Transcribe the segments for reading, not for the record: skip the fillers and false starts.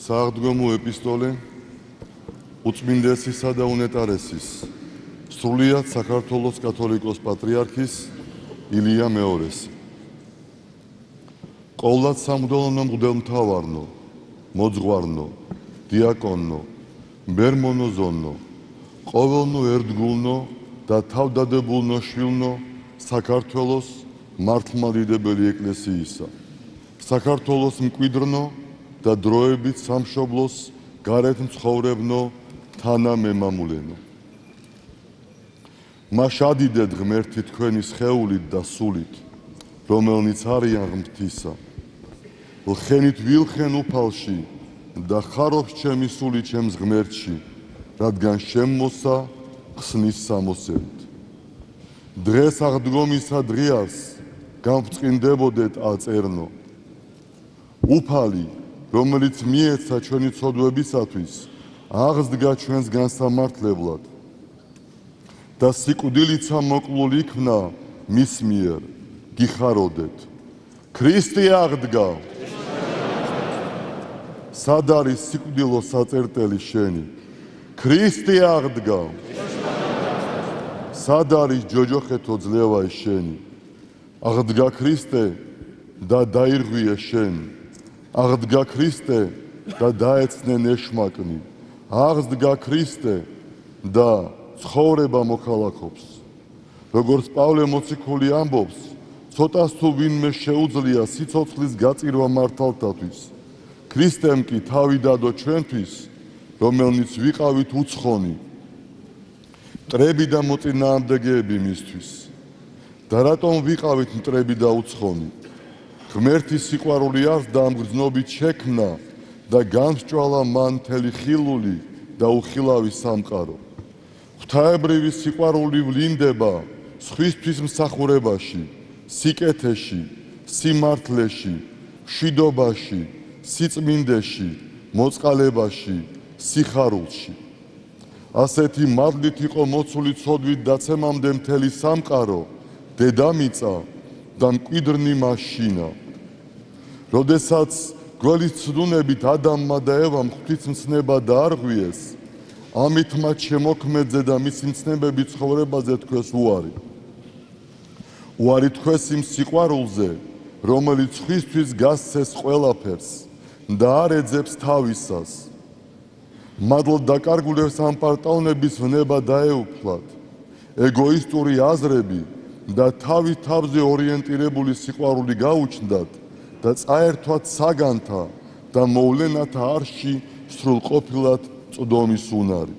სააღდგომო ეპისტოლე უწმინდესისა და უნეტარესის სრულიად საქართველოს კათოლიკოს პატრიარქის ილია მეორეს. ყოვლად სამღვდელო მღვდელმთავარნო, მოძღვარნო, დიაკონნო, ბერმონოზონნო, ყოველნო ერთგულნო და თავდადებულნო შვილნო საქართველოს მართლმადიდებელი ეკლესიისა, საქართველოს მკვიდრნო და დროებით სამშობლოს გარეთ მცხოვრებნო თანამემამულენო. მას ადიდეთ ღმერთი თქვენი სხეულით და სულით, რომელნიც არიან ღმრთისა. ლხენით ვილხენ უფალში და ხარობს ჩემი სული ჩემს ღმერთში, რადგან შემმოსა ხსნის სამოსელით. დღეს აღდგომისა დღეას გამბრწყინდებოდეთ აწერნო. უფალი, რომელიც მიეცა ჩვენი ცოდვებისათვის, აღსდგა ჩვენს განსამართლებლად და სიკვდილიცა მოკლულ იქნა მის მიერ. გიხაროდეთ. ქრისტე აღდგა. სად არის სიკვდილო საწერტელი შენი? ქრისტე აღდგა. სად არის ჯოჯოხეთო ძლევაი შენი? აღდგა ქრისტე და დაირღვიე შენ. აღდგა ქრისტე და დაეცნე ნეშმაკნი. აღდგა ქრისტე და ცხოვრება მოქალაქობს. როგორც პავლე მოციქული ამბობს, ცოტას თუ ვინმე შეუძლია სიცოცხლის გაწირვა მართალთათვის, ქრისტემ კი თავი დადო ჩვენთვის, რომელნიც ვიყავით უცხონი, მტრები და მოწინააღმდეგეები მისთვის. და რატომ ვიყავით მტრები და უცხონი? ღმერთის სიყვარული არს და ამ გრძნობით შექმნა და განსჭვალა მან მთელი ხილული და უხილავი სამყარო. ღვთაებრივი სიყვარული ვლინდება სხვისთვის მსახურებაში, სიკეთეში, სიმართლეში, მშვიდობაში, სიწმინდეში, მოწყალებაში, სიხარულში. ასეთი მადლით იყო მოცული ცოდვით დაცემამდე მთელი სამყარო, დედამიწა და მკვიდრნი მასშინა. როდესაც გველის ცდუნებით ადამმა და ევამ ღვთისმცნება დაარღვიეს, ამით მათ შემოქმედზე და მისი მცნებები ცხოვრებაზე თქვეს უარი. უარი თქვეს იმ სიყვარულზე, რომელიც ხვისთვის გასცეს ყველაფერს და არ ეძებს თავისას. მადლ დაკარგულებს ამ პარტავნების ვნება დაეუფლათ, ეგოისტური აზრები და თავის თავზე ორიენტირებული სიყვარული გაუჩნდათ და წაერთვათ საგანთა და მოვლენათა არში სრულყოფილად წვდომის უნარი.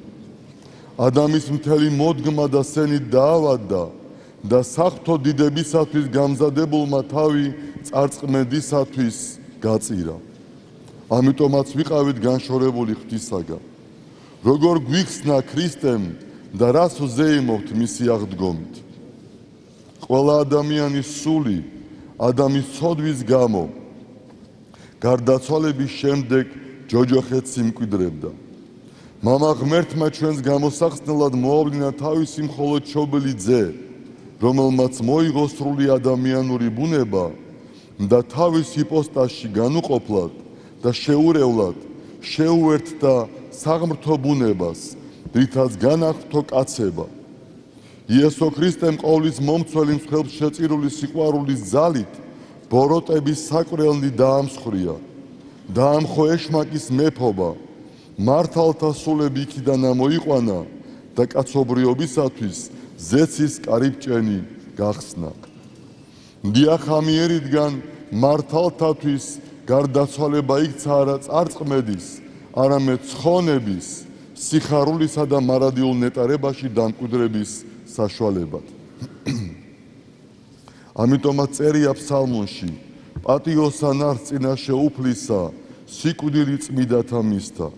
ადამის მთელი მოდგმა და სენით დაავადდა და საღვთო დიდებისათვის გამზადებულმა თავი წარწყმედისათვის გაწირა. ამიტომაც ვიყავით განშორებული ღვთისაგან. როგორ გვიხსნა ქრისტემ და რას ვზეიმობთ მისი აღდგომით? ყველა ადამიანის სული ადამის ცოდვის გამო გარდაცვალების შემდეგ ჯოჯოხეთს იმკვიდრებდა. მამა ღმერთმა ჩვენს გამოსახსნელად მოავლინა თავისი მხოლოდ მშობელი ძე, რომელმაც მოიღო სრული ადამიანური ბუნება და თავის იპოსტასში განუყოფლად და შეურევლად შეუერთდა საღმრთო ბუნებას, რითაც განაღვთო კაცება. იესო ქრისტემ ყოვლის მომცველი მსხვერპლს შეწირული სიყვარულის ძალით ბოროტების საკვირველნი დაამსხვრია. დაამხო ეშმაკის მეფობა, მართალთა სულები იქიდან ამოიყვანა და კაცობრიობისათვის ზეცის კარიბჭენი გახსნა. დიახ, ამიერიდან მართალთათვის გარდაცვალება იქცა არა წარწყმედის, არამედ ცხონების, სიხარულისა და მარადიულ ნეტარებაში დამკვიდრების საშუალებად. ამიტომაც წერია ფსალმონში, პატიოსან არს წინაშე უფლისა, სიკვდილი წმიდათა მისთა.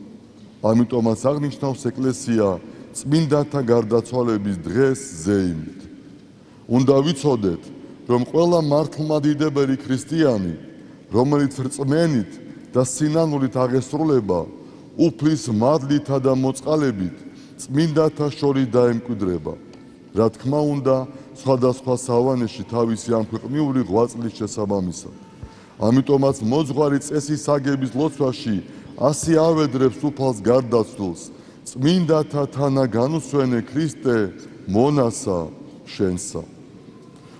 ამიტომაც აღნიშნავს ეკლესია წმინდანთა გარდაცვალების დღეს ზეიმით. უნდა ვიცოდეთ, რომ ყველა მართლმადიდებელი ქრისტიანი, რომელიც რწმენით და სინანულით აღესრულება, უფლის მადლითა და მოწყალებით წმინდანთა შორის დაემკვიდრება. რა თქმა უნდა, სხვადასხვა სავანეში თავისი ამქვეყნიური ღვაწლის შესაბამისად. ამიტომაც მოძღვარი წესის აგების ლოცვაში ასე ავედრებს უფალს გარდაცვლილს, წმინდანთა თანა განუსვენე ქრისტე მონასა შენსა.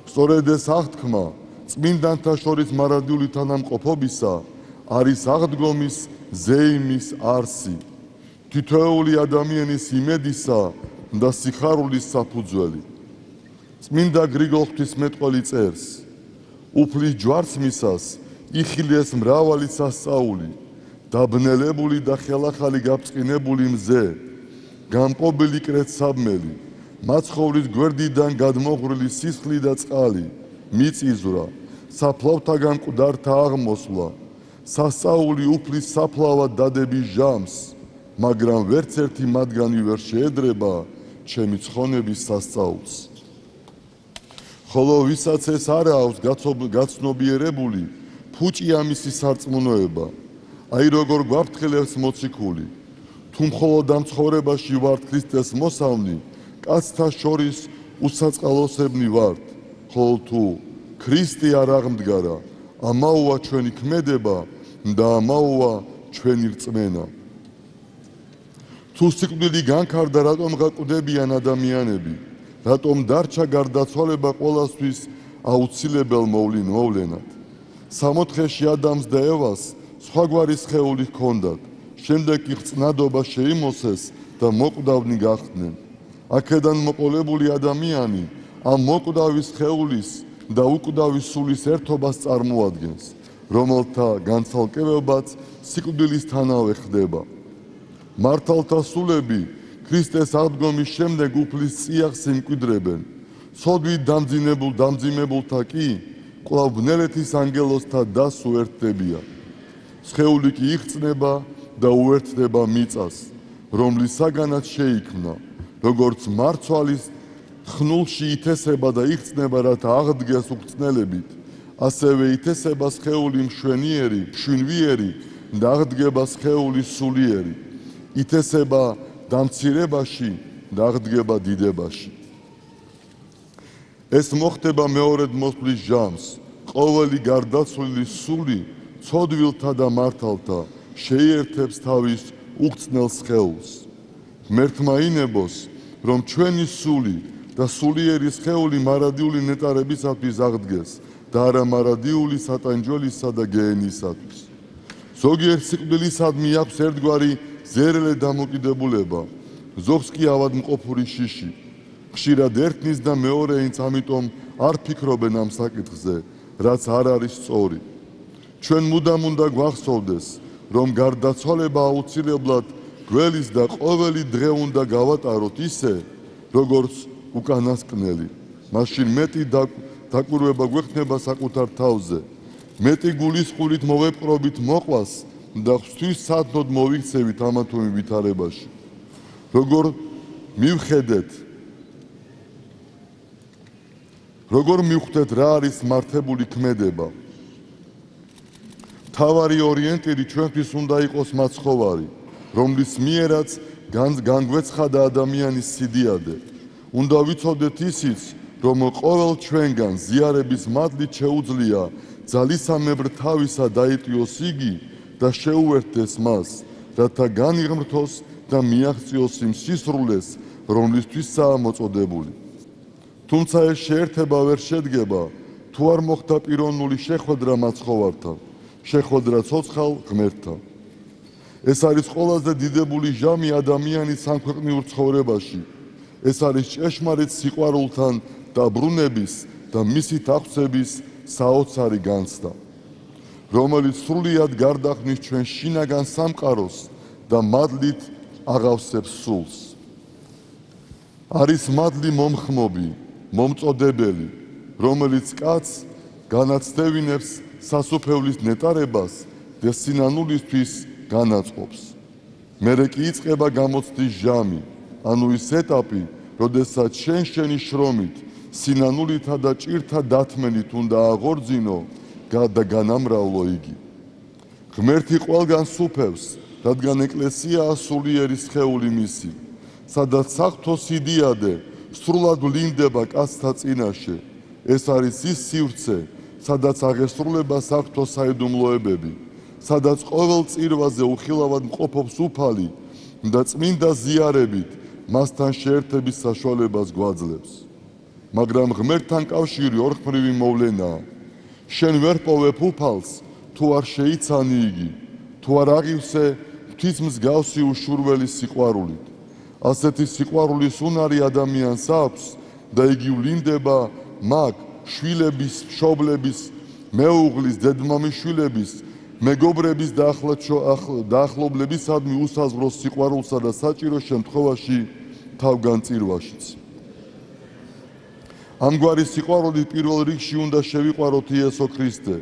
სწორედ ეს აღთქმა წმინდანთა შორის მარადიული თანამყოფობისა არის აღდგომის ზეიმის არსი, თითოეული ადამიანის იმედისა და სიხარულის საფუძველი. წმინდა გრიგოლ ღვთისმეტყველი წერს: უფლის ჯვარცმისას იხილეს მრავალი სასწაული, დაბნელებული და ხელახალი გაბრწყინებული მზე, გამყობილი კრეცაბმელი, მაცხოვრის გვერდიდან გადმოღვრილი სისხლი და წყალი, მიწისძვრა, საფლავთაგან მკვდართა აღმოსვლა, სასწაული უფლის საფლავად დადების ჟამს, მაგრამ ვერც ერთი მათგანი ვერ შეედრება ჩემი ცხონების სასწაულს. ხოლო ვისაც ეს არ აქვს გაცნობიერებული, ფუჭია მისი სარწმუნოება. აი როგორ გვაფრთხილებს მოციქული, თუ მხოლოდ ამ ცხოვრებაში ვართ ქრისტეს მოსავნი, კაცთა შორის უსაწყალოსებნი ვართ, ხოლო თუ ქრისტე არ აღმდგარა, ამაოა ჩვენი ქმედება და ამაოა ჩვენი რწმენა. თუ სიკვდილი განქარდა, რატომ გაკვდებიან ადამიანები? რატომ დარჩა გარდაცვალება ყველასთვის აუცილებელ მოვლენად? სამოთხეში ადამს და ევას სხვაგვარი სხეული ჰქონდათ, შემდეგ კი ხრწნადობა შეიმოსეს და მოკვდავნი გახდნენ. აქედან მოყოლებული ადამიანი ამ მოკვდავის სხეულის და უკვდავის სულის ერთობას წარმოადგენს, რომელთა განცალკევებაც სიკვდილისთანავე ხდება. მართალთა სულები ქრისტეს აღდგომის შემდეგ უფლის წიაღს იმკვიდრებენ, ცოდვით დამძიმებულთა კი კვლავ ბნელეთის ანგელოზთა დას უერთდებიან. სხეული კი იხწნება და უერთდება მიწას, რომლის საგანად შეიქმნა, როგორც მარცვალის ხნულში ითესება და იხწნება, რათა აღდგეს უხრწნელებით, ასევე ითესება სხეული მშვენიერი და აღდგება სხეული სულიერი, ითესება დამცირებაში და აღდგება დიდებაში. ეს მოხდება მეორედ მოსვლის ჟამს, ყოველი გარდაცვლილი სული ცოდვილთა და მართალთა შეიერთებს თავის უხრწნელ სხეულს. ღმერთმა ინებოს, რომ ჩვენი სული და სულიერი სხეული მარადიული ნეტარებისათვის აღდგეს და არა მარადიული სატანჯველისა და გეენისათვის. ზოგიერთ სიკვდილისადმი აქვს ერთგვარი ზერელე დამოკიდებულება, ზოგს კი ავადმყოფური შიში. ხშირად ერთნის და მეორეინც ამიტომ არ ფიქრობენ ამ საკითხზე, რაც არ არის სწორი. ჩვენ მუდამ უნდა გვახსოვდეს, რომ გარდაცვალება აუცილებლად გველის და ყოველი დღე უნდა გავატაროთ ისე, როგორც უკანასკნელი. მაშინ მეტი დაკვირვება გვექნება საკუთარ თავზე, მეტი გულისხმობით მოვეპყრობით მოყვას და ღვთისმსადნოდ მოვიქცევით ამა თუ იმ ვითარებაში. როგორ მივხვდეთ რა არის მართებული ქმედება? მთავარი ორიენტირი ჩვენთვის უნდა იყოს მაცხოვარი, რომლის მიერაც განგვეცხადა ადამიანის სიდიადე. უნდა ვიცოდეთ ისიც, რომ ყოველ ჩვენგან ზიარების მადლით შეუძლია ძალისამებრ თავისა დაიტიოს იგი და შეუერთდეს მას, რათა განიღმრთოს და მიაღწიოს იმ სისრულეს, რომლისთვისაა მოწოდებული. თუმცა ეს შეერთება ვერ შედგება, თუ არ მოხდა პიროვნული შეხვედრა მაცხოვართან, შეხვედრა ცოცხალ ღმერთთან. ეს არის ყველაზე დიდებული ჟამი ადამიანის სამქვეყნიურ ცხოვრებაში. ეს არის ჭეშმარიტ სიყვარულთან დაბრუნების და მისით აღწევების საოცარი განცდა, რომელიც სრულიად გარდაქმნის ჩვენ შინაგან სამყაროს და მადლით აღავსებს სულს. არის მადლი მომხმობი, მომწოდებელი, რომელიც კაცს განაცდევინებს სასუფევლის ნეტარებას და სინანულისთვის განაწყობს. მერე კი იწყება გამოცდის ჟამი, ანუ ის ეტაპი, როდესაც შენი შრომით, სინანულითა და ჭირთა დათმენით უნდა აღორძინო და განამრავლო იგი. ღმერთი ყველგან სუფევს, რადგან ეკლესიაა სულიერი სხეული მისი, სადაც საღვთო სიდიადე სრულად ვლინდება კაცთა წინაშე. ეს არის ის სივრცე, სადაც აღესრულება საღვთო საიდუმლოებები, სადაც ყოველ წირვაზე უხილავად მყოფობს უფალი და წმინდა ზიარებით მასთან შეერთების საშუალებას გვაძლევს. მაგრამ ღმერთთან კავშირი ორხმრივი მოვლენაა. შენ ვერ პოვებ უფალს, თუ არ შეიცანი იგი, თუ არ აღივსე ღვთის მსგავსი უშურველი სიყვარულით. ასეთი სიყვარულის უნარი ადამიანს აქვს და იგი ვლინდება მაგ შვილების, მშობლების, მეუღლის, დედმამის შვილების, მეგობრების და ახლობლებისადმი უსაზღვროს სიყვარულსა და საჭირო შემთხვევაში თავგანწირვაშიც. ამგვარი სიყვარული პირველ რიგში უნდა შევიყვაროთ იესო ქრისტე,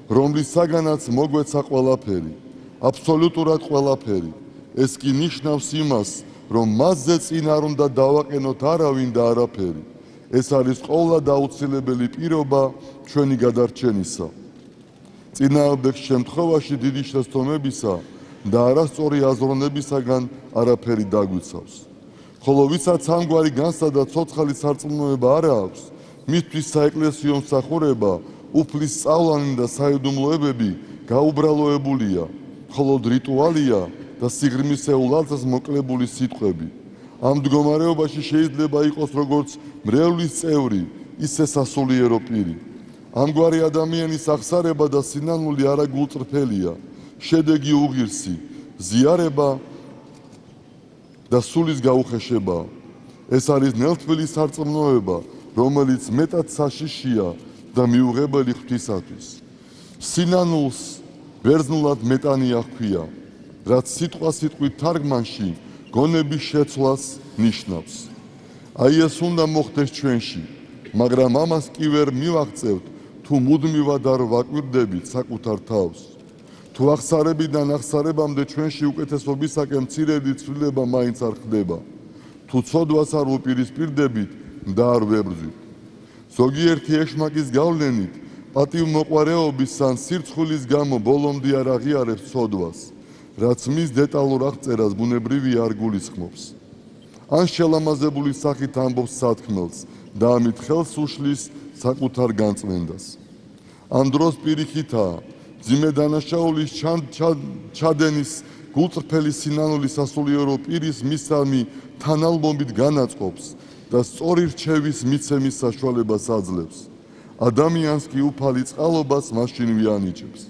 რომლის საგანაც მოგვეცა ყველაფერი, აბსოლუტურად ყველაფერი. ეს კი ნიშნავს იმას, რომ მასზე წინ არ უნდა დავაყენოთ არავინ და არაფერი. ეს არის ყოვლად აუცილებელი პირობა ჩვენი გადარჩენისა. წინააღმდეგ შემთხვევაში დიდი შეცდომებისა და არასწორი აზროვნებისაგან არაფერი დაგვიცავს. ხოლო ვისაც ამგვარი განცდა და ცოცხალი სარწმუნოება არ აქვს, მისთვის საეკლესიო მსახურება, უფლის სწავლანი და საიდუმლოებები გაუბრალოებულია, მხოლოდ რიტუალია და სიღრმისეულ ალთას მოკლებული სიტყვები. ამ მდგომარეობაში შეიძლება იყოს როგორც მრევლის წევრი, ისე სასულიერო პირი. ამგვარი ადამიანის აღსარება და სინანული არა გულწრფელია, შედეგი უღირსი, ზიარება და სულის გაუხეშება. ეს არის ნელთბილი სარწმუნოება, რომელიც მეტად საშიშია და მიუღებელი ღვთისათვის. სინანულს ბერძნულად მეტანია ჰქვია, რაც სიტყვით თარგმანში გონების შეცვლას ნიშნავს. აი ეს უნდა მოხდეს ჩვენში, მაგრამ ამას კი ვერ მივაღწევთ, თუ მუდმივად არ ვაკვირდებით საკუთარ თავს. თუ აღსარებიდან აღსარებამდე ჩვენში უკეთესობისაკენ მცირედი ცვლილება მაინც არ ხდება, თუ ცოდვას არ უპირისპირდებით და არ ვებრძვით. ზოგიერთი ეშმაკის გავლენით, პატივმოყვარეობის ან სირცხვილის გამო ბოლომდე არ აღიარებს ცოდვას, რაც მის დეტალურ აღწერას ბუნებრივი არ გულისხმობს. ან შელამაზებული სახით ამბობს სათქმელს და ამით ხელს უშლის საკუთარ განწმენდას. ამ დროს პირიქითაა, მძიმე დანაშაულის ჩადენის გულწრფელი სინანული სასულიერო პირის მისამი თანალბომით განაწყობს და სწორი რჩევის მიცემის საშუალებას აძლევს. ადამიანს კი უფალი წყალობას მაშინ ვიანიჭებს.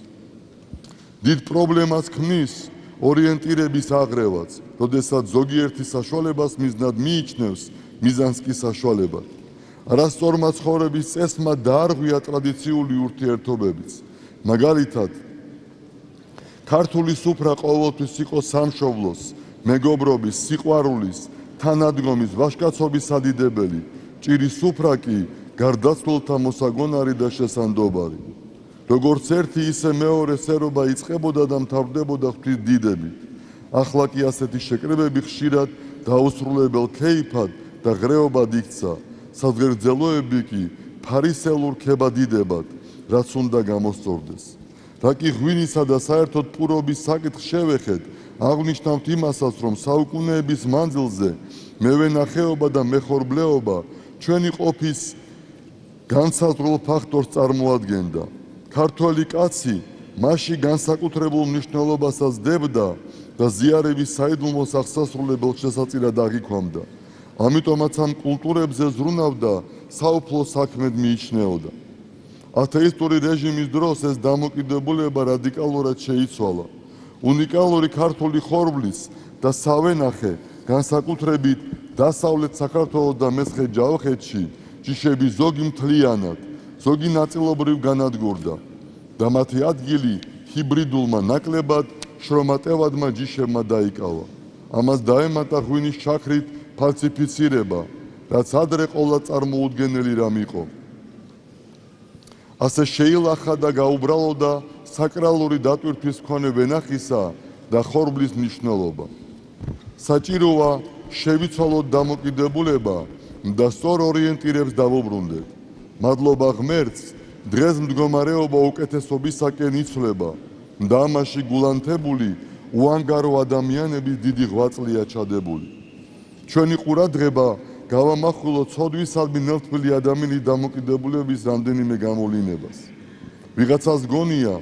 დიდ პრობლემას ქმნის ორიენტირების აღრევაც, როდესაც ზოგიერთი საშუალებას მიზნად მიიჩნევს, მიზანს კი საშუალებად. არასწორმა ცხოვრების წესმა დაარღვია ტრადიციული ურთიერთობებიც. მაგალითად, ქართული სუფრა ყოველთვის იყო სამშობლოს, მეგობრობის, სიყვარულის, თანადგომის, ვაჟკაცობის სადიდებელი. ჭირის სუფრა კი გარდაცვლილთა მოსაგონარი და შესანდობარი. როგორც ერთი, ისე მეორე სერობა იწყებოდა და მთავრდებოდა ღვთის დიდებით. ახლა კი ასეთი შეკრებები ხშირად დაუსრულებელ ქეიფად და ღრეობად იქცა, საზღერძელოები კი ფარისეულურ ქებადიდებად, რაც უნდა გამოსწორდეს. რა კი ღვინისა და საერთოდ პურობის საკითხს შევეხეთ, აღნიშნავთ იმასაც, რომ საუკუნეების მანძილზე მევენახეობა და მეხორბლეობა ჩვენი ყოფის განსაზღვრულ ფაქტორს წარმოადგენდა. ქართველი კაცი მასში განსაკუთრებულ მნიშვნელობასაც დებდა და ზიარების საიდუმლოს აღსასრულებელ შესაწირად აღიქვამდა. ამიტომაც ამ კულტურებზე ზრუნავდა საუფლო საქმედ მიიჩნეოდა. ათეისტური რეჟიმის დროს ეს დამოკიდებულება რადიკალურად შეიცვალა. უნიკალური ქართული ხორბლის და სავენახე, განსაკუთრებით დასავლეთ საქართველოს და მესხეთ ჯავახეთში ჯიშები ზოგი მთლიანად, ზოგი ნაწილობრივ განადგურდა და მათი ადგილი ჰიბრიდულმა ნაკლებად შრომატევადმა ჯიშებმა დაიკავა. ამას დაემატა ღვინის ჩაქრით ფალსიფიცირება, რაც ადრე ყოლა წარმოუდგენელი რამ იყო. ასე შეილახა და გაუბრალოდა საკრალური დატვირთვის მქონე ვენახისა და ხორბლის მნიშვნელობა. საჭიროა შევიცვალოთ დამოკიდებულება და სწორ ორიენტირებს დავუბრუნდეთ. მადლობა ღმერთს, დღეს მდგომარეობა უკეთესობისაკენ იცვლება და ამაში გულანთებული უანგარო ადამიანების დიდი ღვაწლია ჩადებული. ჩვენი ყურადღება გავამახვილოთ ცოდვისადმი ნელთბილი ადამიანის დამოკიდებულების რამდენიმე გამოვლინებას. ვიღაცას გონია,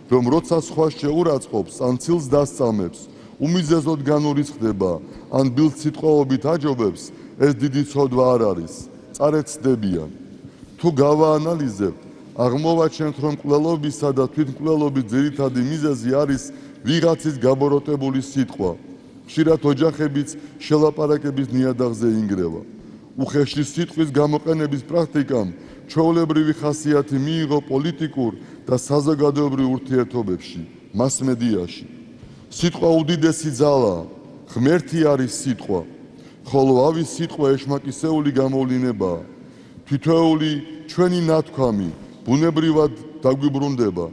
რომ როცა სხვა შეურაცხყოფს ან ცილს დასწამებს, უმიზეზოდ განურიცხდება ან ბილდსიტყვაობით აჯობებს, ეს დიდი ცოდვა არ არის, წარეთ ცდებიან. თუ გავაანალიზებთ, აღმოვაჩენთ, რომ მკვლელობისა და თვითმკვლელობის ძირითადი მიზეზი არის ვიღაცის გაბოროტებული სიტყვა. ხშირად ოჯახებიც შელაპარაკების ნიადაღზე ინგრევა. უხეში სიტყვის გამოყენების პრაქტიკამ ჩვეულებრივი ხასიათი მიიღო პოლიტიკურ და საზოგადოებრივ ურთიერთობებში, მასმედიაში. სიტყვა უდიდესი ძალაა, ღმერთი არის სიტყვა, ხოლო ავის სიტყვა ეშმაკისეული გამოვლინებაა. თითოეული ჩვენი ნათქვამი ბუნებრივად დაგვიბრუნდება.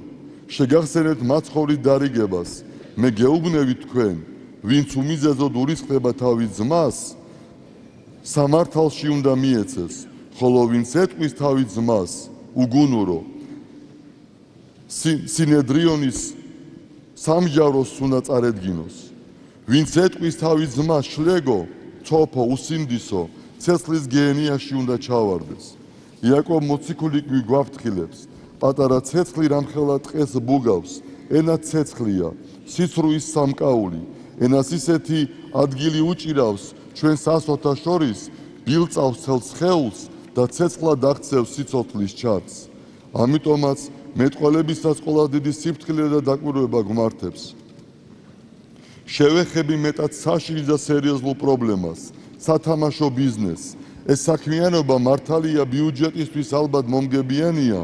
შეგახსენეთ მაცხოვრის დარიგებას, მე გეუბნევით თქვენ, ვინც უმიზეზოდ ურიცხდება თავის ძმას, სამართალში უნდა მიეცეს, ხოლო ვინც ეტყვის თავის ძმას, უგუნურო. სინედრიონის სამჟაროს უნდა წარედგინოს. ვინც ეტყვის თავის ძმას, შლეგო, ცოფო, უსინდისო, ცეცხლის გეენიაში უნდა ჩავარდეს. იაკობ მოციქული გვაფრთხილებს, პატარა ცეცხლი რამხელა ტყეს ბუგავს, ენა ცეცხლია, სიცრუის სამკაული, ენას ისეთი ადგილი უჭირავს ჩვენ სასოთა შორის, ბილწავს ცელს სხეულს და ცეცხლად აღწევს სიცოცხლის ჩარს. ამიტომაც მეტყველებისას ყველა დიდი სიფრთხილე და დაკვირვება გვმართებს. შევეხები მეტად საშიშ და სერიოზულ პრობლემას, სათამაშო ბიზნესს. ეს საქმიანობა მართალია ბიუჯეტისთვის ალბათ მომგებიანია,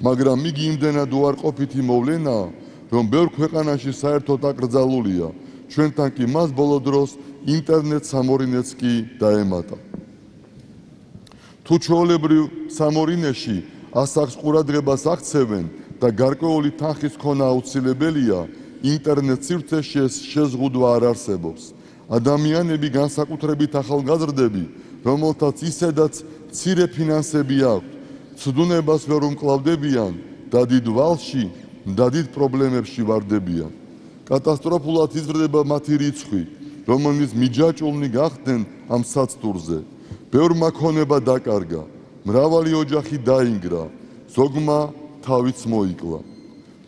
მაგრამ იგი იმდენად უარყოფითი მოვლენაა, რომ ბევრ ქვეყანაში საერთოდ აკრძალულია. ჩვენთან კი მას ბოლო დროს ინტერნეტ სამორინეც კი დაემატა. თუ ჩვეულებრივ სამორინეში ასაკს ყურადღებას აქცევენ და გარკვეული თანხის ქონა აუცილებელია, ინტერნეტ სივრცეში ეს შეზღუდვა არ არსებობს. ადამიანები, განსაკუთრებით ახალგაზრდები, რომელთაც ისედაც მცირე ფინანსები აქვთ, ცდუნებას ვერ უმკლავდებიან და დიდ ვალში და დიდ პრობლემებში ვარდებიან. კატასტროფულად იზრდება მათი რიცხვი, რომელიც მიჯაჭვულნი გახდნენ ამ საცდურზე. ბევრმა ქონება დაკარგა, მრავალი ოჯახი დაინგრა, ზოგმა თავიც მოიკლა.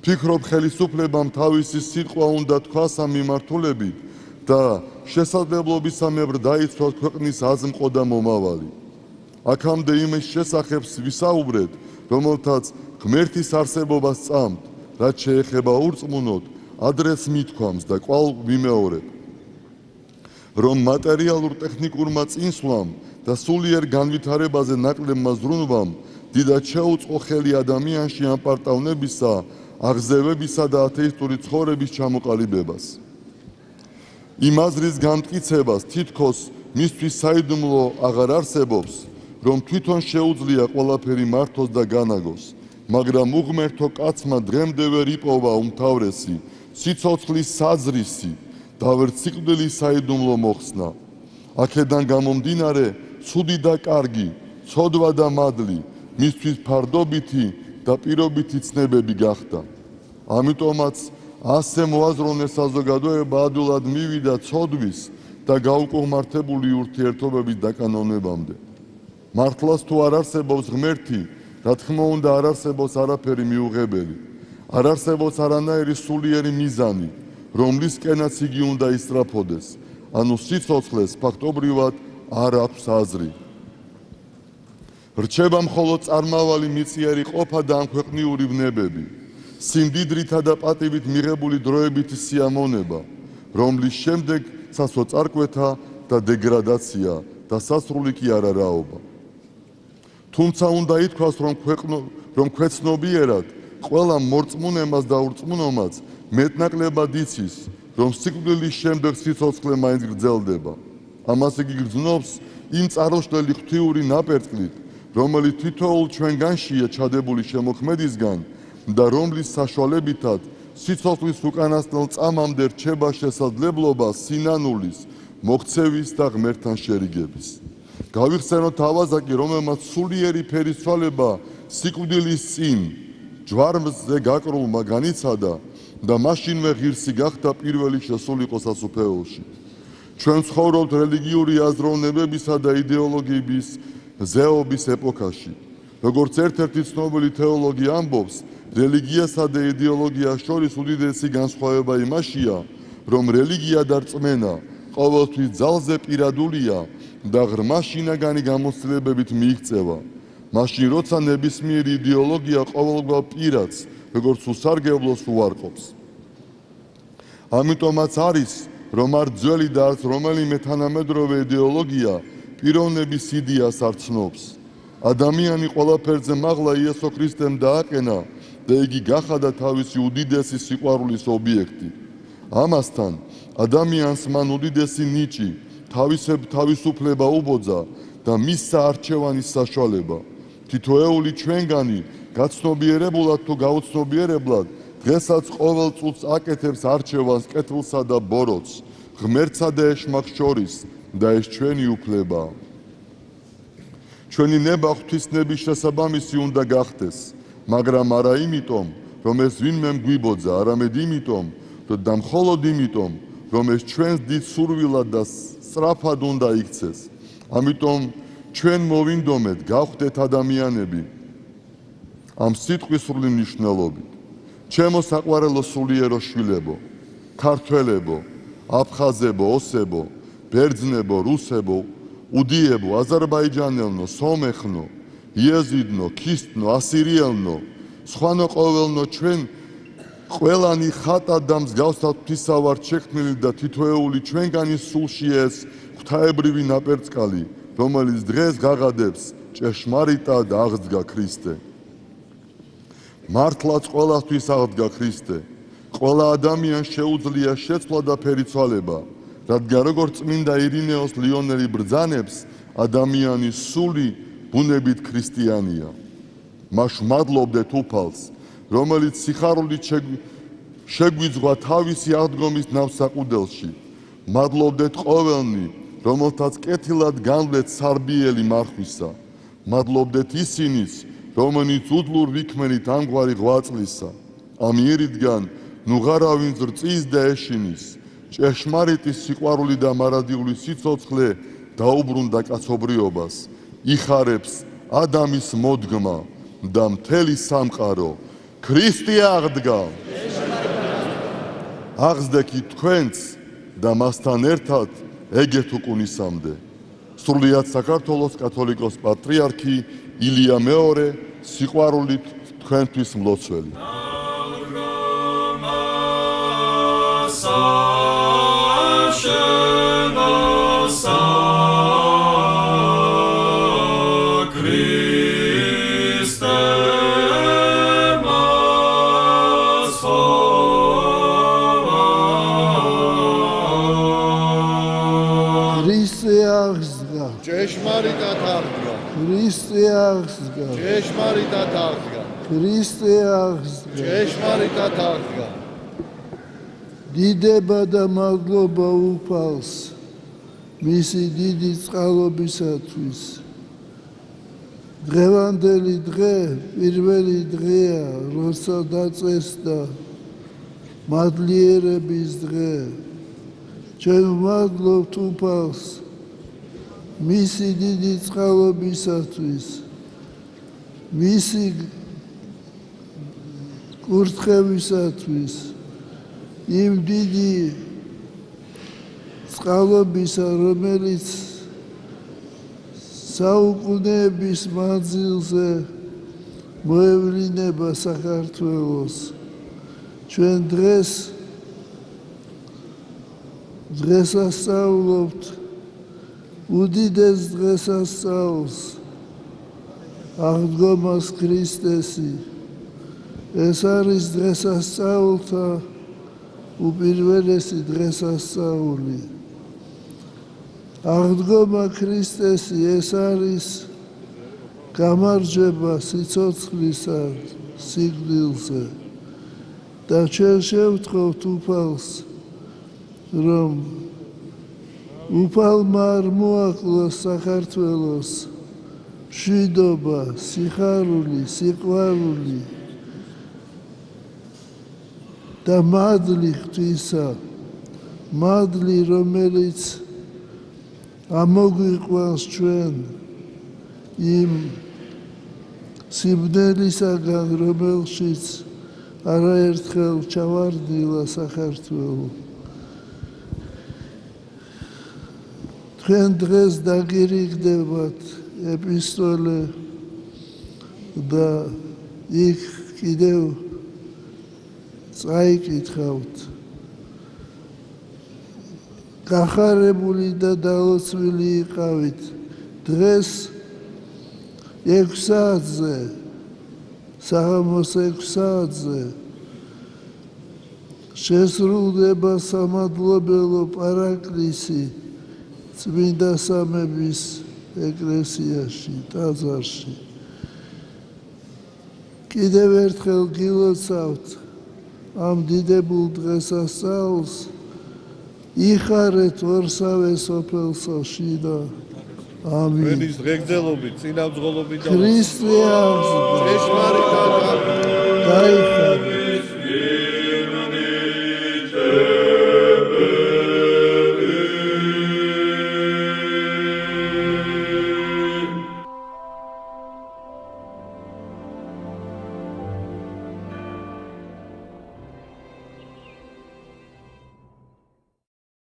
ფიქრობ, ხელისუფლებამ თავისი სიტყვა უნდა თქვას ამ მიმართულებით და შესაძლებლობისამებრ დაიცვათ ქვეყნის აზმყო და მომავალი. აქამდე იმის შესახებ ვისაუბრეთ, რომელთაც ღმერთის არსებობას წამთ, რაც შეეხება ურწმუნოდ, ადრეს მithქვამს და კვალ ვიმეორებ, რომ მატერიალურ ტექნიკურმა წინსვლამ და სულიერ განვითარებაზე ნაკლებმა ზრუნვამ დიდად შეუწყო ხელი ადამიანში ამპარტავნებისა, აღზევებისა და ათეისტური ცხოვრების ჩამოყალიბებას. იმ აზრის განმტკიცებას თითქოს მისთვის საიდუმლო აღარ არსებობს, რომ თვითონ შეუძლია ყველაფერი მართოს და განაგოს, მაგრამ უღმერთო კაცმა დღემდე ვერ იპოვა უმთავრესი, სიცოცხლის საზრისი და ვერც სიკვდილის საიდუმლო მოხსნა. აქედან გამომდინარე, ცუდი და კარგი, ცოდვა და მადლი, მისთვის ფარდობითი და პირობითი ცნებები გახდა. ამიტომაც ასე მოაზროვნეს საზოგადოება ადვილად მივიდა ცოდვის და გაუკუღმართებული ურთიერთობების დაკანონებამდე. მართლაც თუ არ არსებობს ღმერთი, რა თქმა უნდა არ არსებობს არაფერი მიუღებელი. არ არსებობს არანაირი სულიერი მიზანი, რომლისკენაც იგი უნდა ისწრაფოდეს, ანუ სიცოცხლეს ფაქტობრივად არ აქვს აზრი. რჩება მხოლოდ წარმავალი მიწიერი ყოფა და ამქვეყნიური ვნებები, სიმდიდრითა და პატივით მიღებული დროებითი სიამონება, რომლის შემდეგ სასო წარკვეთა და დეგრადაცია და სასრული კი არარაობა. თუმცა უნდა ითქვას, რომ ქვეცნობიერად ყველა მორწმუნემას და ურწმუნომაც მეტნაკლებად იცის, რომ სიკვდილის შემდეგ სიცოცხლე მაინც გრძელდება. ამას იგი გრძნობს იმ წარუშლელი ღვთიური ნაპერწკლით, რომელიც თითოეულ ჩვენგანშია ჩადებული შემოქმედისგან და რომლის საშუალებითაც სიცოცხლის უკანასკნელ წამამდე რჩება შესაძლებლობა სინანულის, მოქცევის და ღმერთთან შერიგების. გავიხსენოთ ავაზაკი, რომელმაც სულიერი ფერისცვალება სიკვდილის წინ ჯვარზე გაკრულმა განიცადა და მაშინვე ღირსი გახდა პირველი შესულიყო სასუფეველში. ჩვენ ცხოვრობთ რელიგიური აზროვნებებისა და იდეოლოგიების ზეობის ეპოქაში. როგორც ერთ-ერთი ცნობილი თეოლოგი ამბობს, რელიგიასა და იდეოლოგიას შორის უდიდესი განსხვავება იმაშია, რომ რელიგია და რწმენა ყოველთვის ძალზე პირადულია და ღრმა შინაგანი გამოცდილებებით მიიღწევა. მაშინ როცა ნებისმიერი იდეოლოგია ყოველგვარ პირადს, როგორც უსარგებლოს უარყოფს. ამიტომაც არის, რომ არ ძველი და არც რომელიმე თანამედროვე იდეოლოგია პიროვნების იდეას არ ცნობს. ადამიანი ყველაფერზე მაღლა იესო ქრისტემ დააყენა და იგი გახადა თავისი უდიდესი სიყვარულის ობიექტი. ამასთან ადამიანს მან უდიდესი ნიჭი, თავისუფლება უბოძა და მისცა არჩევანის საშუალება. თითოეული ჩვენგანი გაცნობიერებულად თუ გაუცნობიერებლად დღესაც ყოველ წუთს აკეთებს არჩევანს კეთილსა და ბოროტს, ღმერთსა და ეშმაკს შორის და ეს ჩვენი უფლებაა. ჩვენი ნება ღვთისნების შესაბამისი უნდა გახდეს, მაგრამ არა იმიტომ, რომ ეს ვინმე გვიბოძა, არამედ იმიტომ, და მხოლოდ იმიტომ, რომ ეს ჩვენს დიდ სურვილად და სწრაფად უნდა იქცეს. ამიტომ ჩვენ მოვინდომეთ, გავხდეთ ადამიანები ამ სიტყვის სრული მნიშვნელობით. ჩემო საყვარელო სულიერო შვილებო, ქართველებო, აფხაზებო, ოსებო, ბერძნებო, რუსებო, უდიებო, აზერბაიჯანელნო, სომეხნო, იეზიდნო, ქისტნო, ასირიელნო, სხვანო ყოველნო ჩვენ ყველანი ხატად და მსგავსად ღვთისავართ შექმნილი და თითოეული ჩვენგანის სულში ეს ღვთაებრივი ნაპერწკალი, რომელიც დღეს გაღადებს ჭეშმარიტად აღსდგა ქრისტე. მართლაც ყველასთვის აღსდგა ქრისტე. ყველა ადამიანს შეუძლია შეცვლა და ფერიცვალება, რადგან როგორც წმინდა ირინეოს ლიონელი ბრძანებს, ადამიანის სული ბუნებით ქრისტიანია. მას მადლობდეთ უფალს, რომელიც სიხარულით შეგვიძღვა თავისი აღდგომის ნავსაყუდელში. მადლობდეთ ყოველნი, რომელთაც კეთილად განვლეთ სარბიელი მარხვისა. მადლობდეთ ისინიც, რომელიც უდლურ ვიქმენით ამგვარი ღვაწლისა. ამ იერიდან ნუღარავინ ზრწის და ეშინის, ჭეშმარიტი სიყვარული და მარადიული სიცოცხლე დაუბრუნდა კაცობრიობას, იხარებს ადამის მოდგმა და მთელი სამყარო. ქრისტე აღდგა. აღსდექით თქვენც და მასთან ერთად ეგეთ უკუნისამდე. სრულიად საქართველოს კათოლიკოს პატრიარქი ილია მეორე, სიყვარულით თქვენთვის მლოცველი. ჭეშმარიტად აღდგა. ქრისტე აღსდგა. ჭეშმარიტად აღდგა. ქრისტე აღსდგა. ჭეშმარიტად აღდგა. დიდება და მადლობა უფალს მისი დიდი წყალობისათვის. დღევანდელი დღე პირველი დღეა, როცა დაწესდა მადლიერების დღე. ჩვენ ვმადლობთ უფალს მისი დიდი წყალობისათვის, მისი კურთხევისათვის, იმ დიდი წყალობისა, რომელიც საუკუნეების მანძილზე მოევლინება საქართველოს. ჩვენ დღესასწაულობთ უდიდეს დღესასწაულს, აღდგომას ქრისტესი. ეს არის დღესასწაულთა უპირველესი დღესასწაული. აღდგომა ქრისტესი ეს არის გამარჯვება სიცოცხლისა სიკვდილზე და ჩვენ შევთხოვთ უფალს, რომ უფალმა არ მოაკლა საქართველოს მშვიდობა, სიხარული, სიყვარული და მადლი ღვთისა, მადლი, რომელიც ამოგვიყვანს ჩვენ იმ სიბნელისაგან, რომელშიც არაერთხელ ჩავარდნილა საქართველო. თქვენ დღეს დაგირიგდებათ ეპისტოლე და იქ კიდევ წაიკითხავთ. გახარებული და დაოცვილი იყავით. დღეს 6 საათზე, საღამოს 6 საათზე შესრულდება სამადლობელო პარაკლისი წმინდა სამების ეკლესიაში, ტაძარში. კიდევ ერთხელ გილოცავთ ამ დიდებულ დღესასწაულს, იხარეთ ორსავე სოფელსა შიდა. ამინ. ჩვენის დღეგრძელობით, წინამძღოლობით და ქრისტე აღზრდა. ჭეშმარიტად გაიხარეთ.